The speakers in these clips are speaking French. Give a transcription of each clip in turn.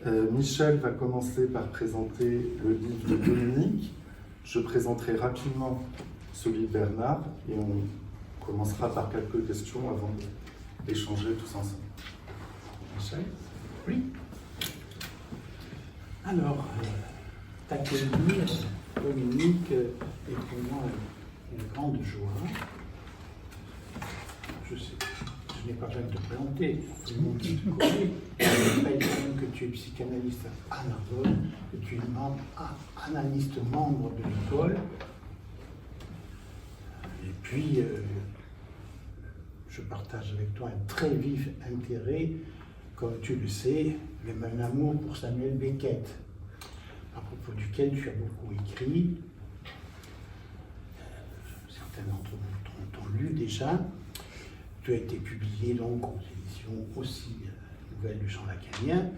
Michel va commencer par présenter le livre de Dominique. Je présenterai rapidement celui de Bernard et on commencera par quelques questions avant d'échanger tous ensemble. Michel? Oui. Alors, t'accueillir, Dominique, est pour moi une grande joie. Je n'ai pas besoin de te présenter, tout le monde te connaît. Je rappelle quand même que tu es psychanalyste à Narbonne, que tu es analyste membre de l'école. Et puis, je partage avec toi un très vif intérêt, comme tu le sais, même un amour pour Samuel Beckett, à propos duquel tu as beaucoup écrit. Certains d'entre vous t'ont lu déjà. Tu as été publié donc aux éditions aussi Nouvelles du Champ Lacanien,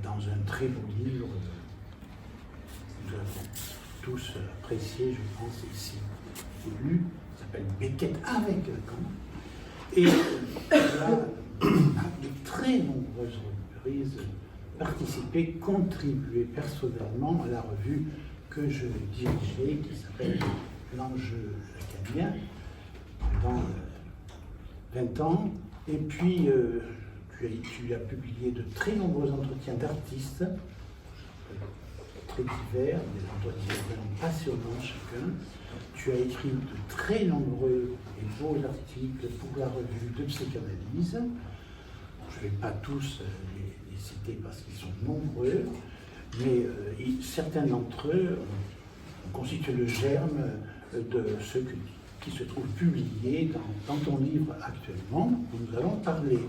dans un très beau livre que nous avons tous apprécié, je pense, ici, lu, qui s'appelle Beckett avec Lacan. Et tu as, à de très nombreuses reprises, participé, contribué personnellement à la revue que je dirigeais, qui s'appelle L'Enjeu Lacanien, pendant 20 ans. Et puis, tu as publié de très nombreux entretiens d'artistes, très divers, des entretiens vraiment passionnants chacun. Tu as écrit de très nombreux et beaux articles pour la revue de psychanalyse. Je ne vais pas tous les citer parce qu'ils sont nombreux, mais certains d'entre eux ont constitué le germe de ceux qui se trouvent publiés dans ton livre actuellement, où nous allons parler.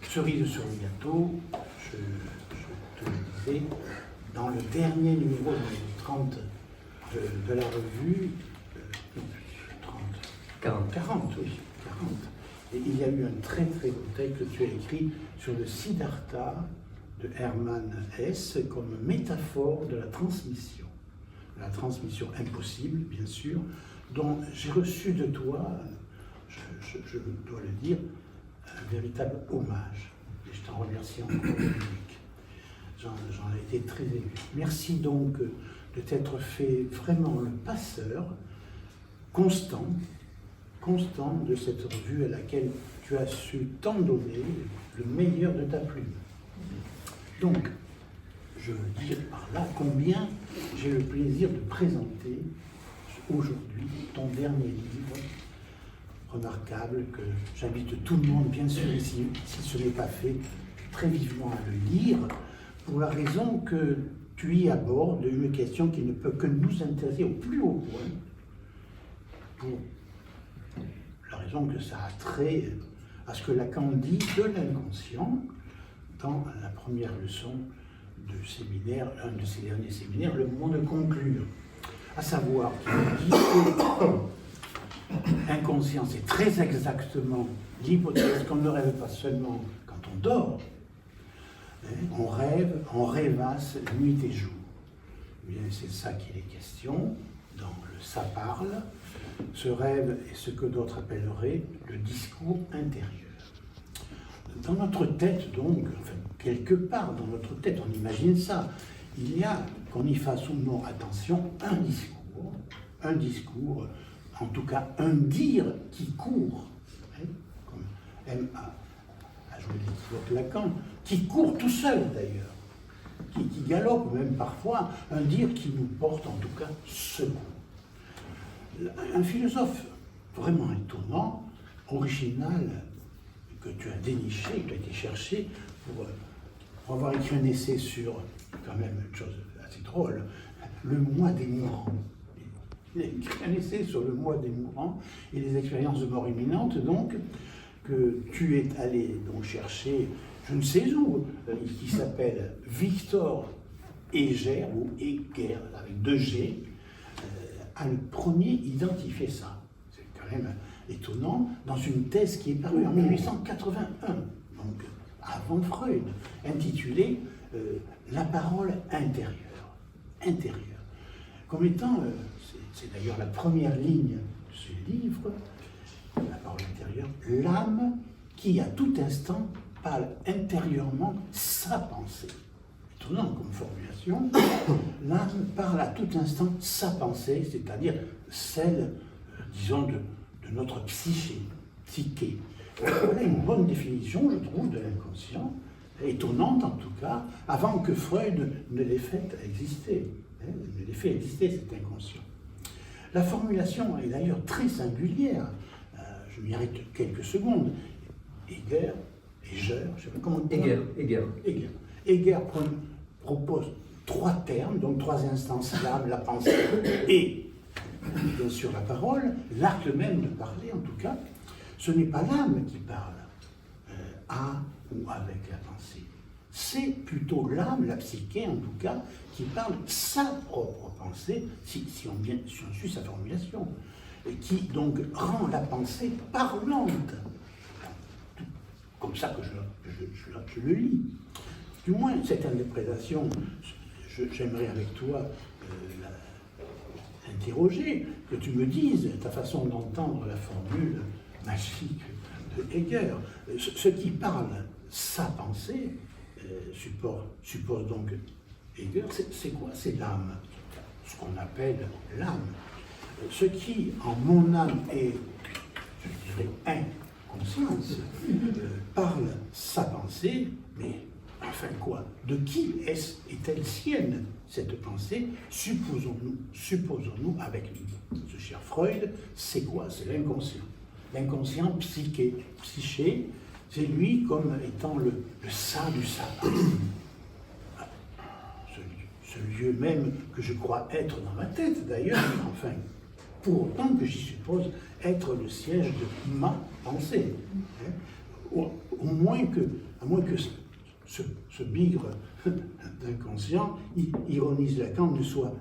Cerise sur le gâteau, je te le disais, dans le dernier numéro, le 30 de la revue, 40, oui, 40. Et il y a eu un très très beau texte que tu as écrit sur le Siddhartha de Hermann Hesse comme métaphore de la transmission impossible, bien sûr, dont j'ai reçu de toi, je dois le dire, un véritable hommage. Et je t'en remercie encore, Dominique. J'en ai été très ému. Merci donc de t'être fait vraiment le passeur constant de cette revue à laquelle tu as su tant donner le meilleur de ta plume. Donc, je veux dire par là combien j'ai le plaisir de présenter aujourd'hui ton dernier livre remarquable que j'invite tout le monde, bien sûr, ici, si ce n'est pas fait, très vivement à le lire, pour la raison que tu y abordes une question qui ne peut que nous intéresser au plus haut point, pour la raison que ça a trait à ce que Lacan dit de l'inconscient dans la première leçon de séminaire, un de ses derniers séminaires, Le moment de conclure. À savoir qu'il dit que inconscient, c'est très exactement l'hypothèse qu'on ne rêve pas seulement quand on dort, on rêvasse nuit et jour. Eh bien, c'est ça qu'il est question dans le Ça parle. Ce rêve est ce que d'autres appelleraient le discours intérieur. Dans notre tête, donc, enfin, quelque part dans notre tête, on imagine ça, il y a, qu'on y fasse ou non attention, un discours, en tout cas un dire qui court, comme aime à jouer l'équivoque Lacan, qui court tout seul d'ailleurs, qui galope même parfois, un dire qui nous porte en tout cas secours. Un philosophe vraiment étonnant, original, que tu as déniché, que tu as été chercher pour avoir écrit un essai sur, quand même une chose assez drôle, le moi des mourants. Il a écrit un essai sur le moi des mourants et les expériences de mort imminente, donc, que tu es allé donc chercher, je ne sais où, qui s'appelle Victor Heger, ou Heger, avec 2 G, a le premier identifié ça. C'est quand même étonnant, dans une thèse qui est parue en 1881, donc avant Freud, intitulée La parole intérieure. Comme étant, c'est d'ailleurs la première ligne de ce livre, La parole intérieure, l'âme qui à tout instant parle intérieurement sa pensée. étonnant comme formulation, l'âme parle à tout instant sa pensée, c'est-à-dire celle, disons, de notre psyché. Voilà une bonne définition, je trouve, de l'inconscient, étonnante en tout cas, avant que Freud ne l'ait fait exister, ne l'ait fait exister cet inconscient. La formulation est d'ailleurs très singulière, je m'y arrête quelques secondes. Heger, je ne sais pas comment on dit. Heger propose 3 termes, donc 3 instances, l'âme, la pensée et bien sûr la parole, l'acte même de parler en tout cas. Ce n'est pas l'âme qui parle à ou avec la pensée. C'est plutôt l'âme, la psyché en tout cas, qui parle sa propre pensée, si on suit sa formulation, et qui donc rend la pensée parlante. Comme ça que je le lis. Du moins, cette interprétation, j'aimerais avec toi interroger, que tu me dises ta façon d'entendre la formule magique de Heger. Ce qui parle sa pensée, suppose donc Heger, c'est quoi? C'est l'âme, ce qu'on appelle l'âme. Ce qui, en mon âme, est, je dirais, inconscience, parle sa pensée, mais enfin quoi? De qui est-elle sienne, cette pensée? Supposons-nous avec ce cher Freud, c'est quoi? C'est l'inconscient. L'inconscient psyché, c'est lui comme étant le ça du sapin. Ce lieu même que je crois être dans ma tête d'ailleurs, enfin, pour autant que j'y suppose être le siège de ma pensée. À moins que ce bigre d'inconscient, ironise Lacan, ne soit,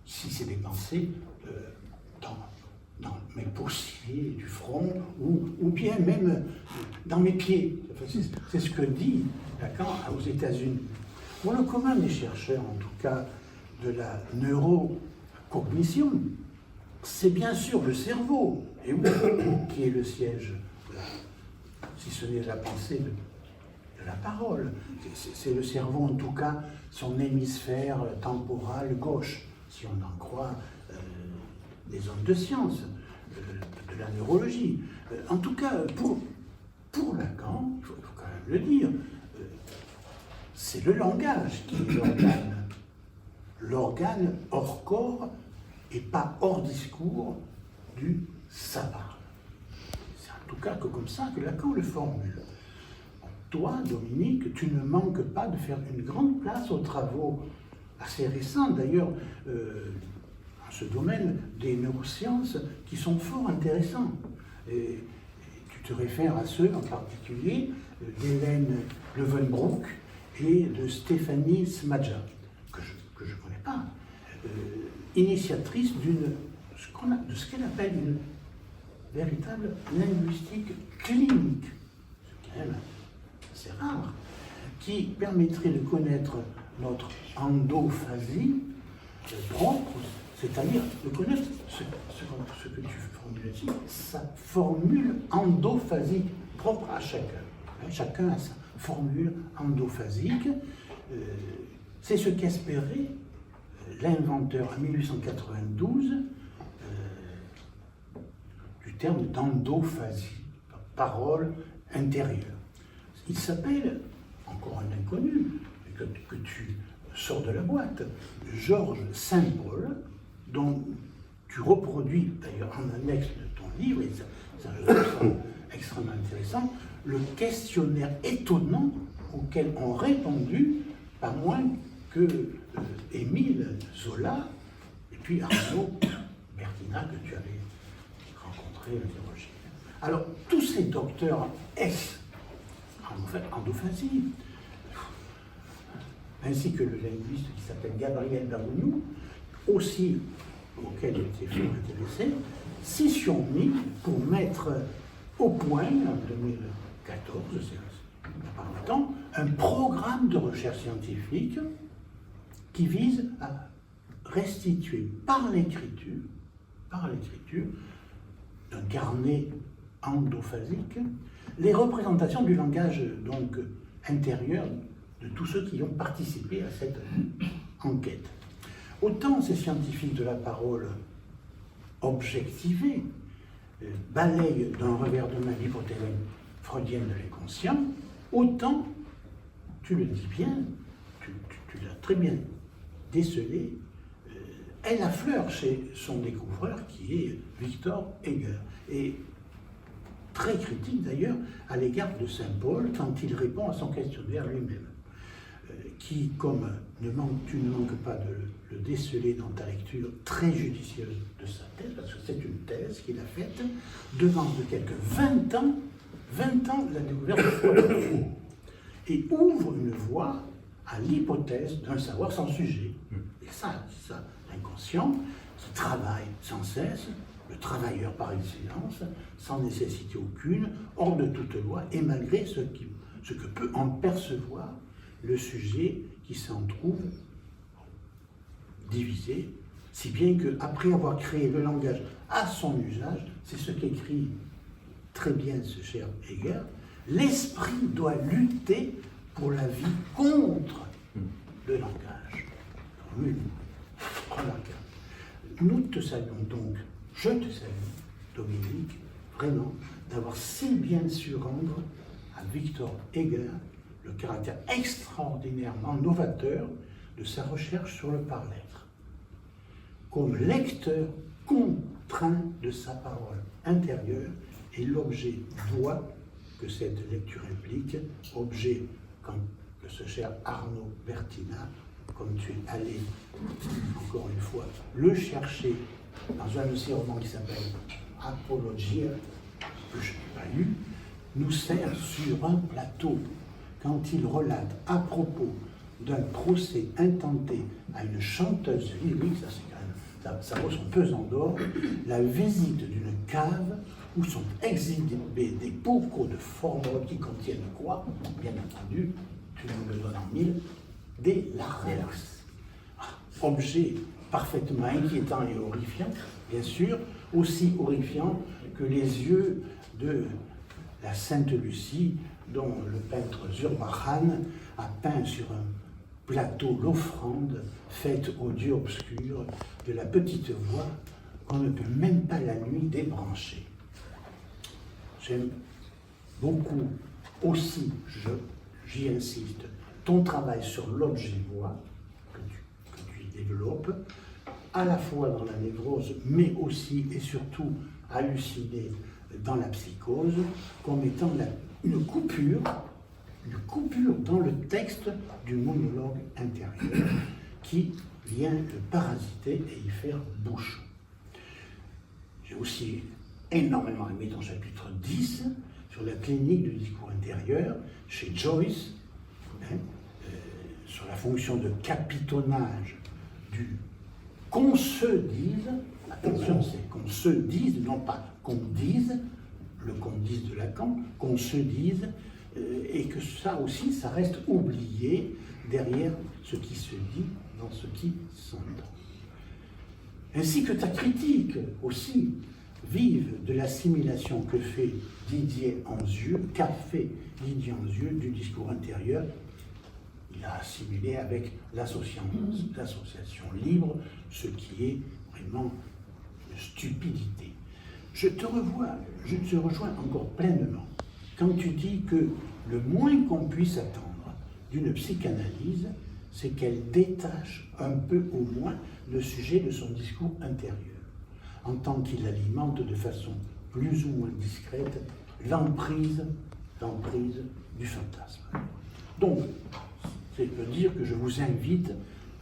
si c'est des pensées, dans mes pauciers du front, ou bien même dans mes pieds. Enfin, c'est ce que dit Lacan aux États-Unis. Pour le commun des chercheurs, en tout cas, de la neurocognition, c'est bien sûr le cerveau, et oui, qui est le siège, si ce n'est de la pensée, de la parole. C'est le cerveau, en tout cas, son hémisphère temporal gauche, si on en croit les hommes de science, de la neurologie. En tout cas, pour Lacan, il faut quand même le dire, c'est le langage qui est l'organe. L'organe hors corps et pas hors discours du ça parle. C'est en tout cas que comme ça que Lacan le formule. Toi, Dominique, tu ne manques pas de faire une grande place aux travaux assez récents, d'ailleurs, dans ce domaine des neurosciences, qui sont fort intéressants. Et tu te réfères à ceux, en particulier, d'Hélène Leeuwenbroek et de Stéphanie Smadja, que je ne connais pas, initiatrice de ce qu'elle appelle une véritable linguistique clinique, ce qui est même assez rare, qui permettrait de connaître notre endophasie propre, c'est-à-dire de connaître ce que tu formules ici, sa formule endophasique propre à chacun. Chacun a sa formule endophasique. C'est ce qu'espérait l'inventeur en 1892 du terme d'endophasie, parole intérieure. Il s'appelle, encore un inconnu, que tu sors de la boîte, Georges Saint-Paul, dont tu reproduis d'ailleurs en annexe de ton livre, et ça je trouve ça extrêmement intéressant, le questionnaire étonnant auquel ont répondu pas moins que Émile Zola et puis Arnaud Bertina que tu avais rencontré, interrogé. Alors, tous ces docteurs S, en fait, endophasie, ainsi que le linguiste qui s'appelle Gabriel Darounou, aussi auquel j'ai été intéressé, s'y sont mis pour mettre au point, en 2014, c'est il n'y a pas longtemps, un programme de recherche scientifique qui vise à restituer par l'écriture d'un carnet endophasique, les représentations du langage donc intérieur de tous ceux qui ont participé à cette enquête. Autant ces scientifiques de la parole objectivés balayent d'un revers de main l'hypothèse freudienne de l'inconscient, autant, tu le dis bien, tu l'as très bien décelé, elle affleure chez son découvreur qui est Victor Heger, et très critique d'ailleurs à l'égard de Saint Paul quand il répond à son questionnaire lui-même, qui, comme tu ne manques pas de le déceler dans ta lecture très judicieuse de sa thèse, parce que c'est une thèse qu'il a faite devant de quelques 20 ans de la découverte de Freud, et ouvre une voie à l'hypothèse d'un savoir sans sujet. Et ça, l'inconscient, qui travaille sans cesse, le travailleur par excellence, sans nécessité aucune, hors de toute loi, et malgré ce que peut en percevoir le sujet qui s'en trouve divisé, si bien qu'après avoir créé le langage à son usage, c'est ce qu'écrit très bien ce cher Heger, l'esprit doit lutter pour la vie contre le langage. Oui, remarquable. Nous te saluons donc, je te salue, Dominique, vraiment, d'avoir si bien su rendre à Victor Heger le caractère extraordinairement novateur de sa recherche sur le par-l'être. Comme lecteur contraint de sa parole intérieure et l'objet voix que cette lecture implique, objet que ce cher Arnaud Bertina, comme tu es allé, encore une fois, le chercher dans un de ses romans qui s'appelle Apologia, que je n'ai pas lu, nous sert sur un plateau quand il relate à propos d'un procès intenté à une chanteuse lyrique, ça c'est quand même, ça vaut son pesant d'or, la visite d'une cave où sont exhibés des bocaux de formol qui contiennent quoi? Bien entendu, tu nous le donnes en mille, des larynx. Objet parfaitement inquiétant et horrifiant, bien sûr, aussi horrifiant que les yeux de la Sainte Lucie, dont le peintre Zurbaran a peint sur un plateau l'offrande faite au dieu obscur de la petite voix qu'on ne peut même pas la nuit débrancher. J'aime beaucoup aussi, j'y insiste, ton travail sur l'objet voix que tu développes, à la fois dans la névrose, mais aussi et surtout halluciné dans la psychose, comme étant une coupure dans le texte du monologue intérieur qui vient le parasiter et y faire bouche. J'ai aussi énormément aimé ton chapitre 10 sur la clinique du discours intérieur chez Joyce, sur la fonction de capitonnage du qu'on se dise, attention, c'est qu'on se dise, non pas qu'on dise, le qu'on dise de Lacan, qu'on se dise, et que ça aussi, ça reste oublié derrière ce qui se dit dans ce qui s'entend. Ainsi que ta critique aussi vive de l'assimilation que fait Didier Anzieux, qu'a fait Didier Anzieux du discours intérieur. Il a assimilé avec l'association libre, ce qui est vraiment une stupidité. Je te rejoins encore pleinement quand tu dis que le moins qu'on puisse attendre d'une psychanalyse, c'est qu'elle détache un peu au moins le sujet de son discours intérieur, en tant qu'il alimente de façon plus ou moins discrète l'emprise du fantasme. Donc, c'est de dire que je vous invite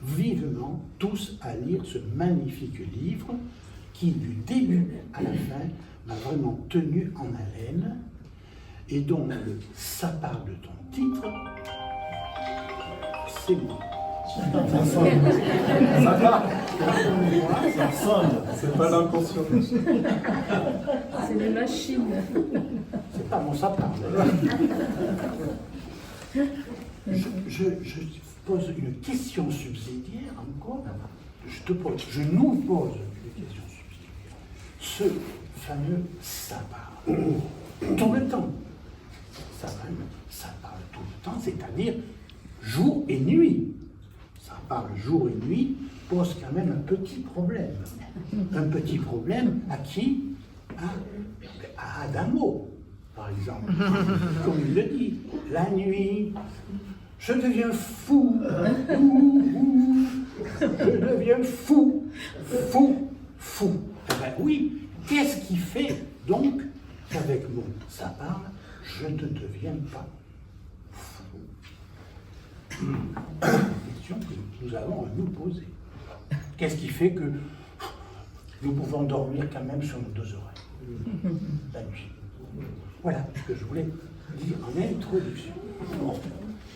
vivement tous à lire ce magnifique livre qui, du début à la fin, m'a vraiment tenu en haleine et dont ça parle de ton titre, c'est moi. Ça sonne. Ça va. Ça sonne. C'est pas l'inconscient. C'est des machines. C'est pas mon ça parle. Je pose une question subsidiaire encore. Je nous pose une question subsidiaire. Ce fameux ça parle. Tout le temps. Ça parle tout le temps, c'est-à-dire jour et nuit. Ça parle jour et nuit pose quand même un petit problème. Un petit problème à qui? À Adamo, par exemple. Comme il le dit, la nuit, je deviens fou. Je deviens fou. Fou. Eh ben oui, qu'est-ce qui fait donc qu'avec mon ça parle, je ne deviens pas fou? Question que nous avons à nous poser. Qu'est-ce qui fait que nous pouvons dormir quand même sur nos deux oreilles la nuit? Voilà ce que je voulais dire en introduction. Bon.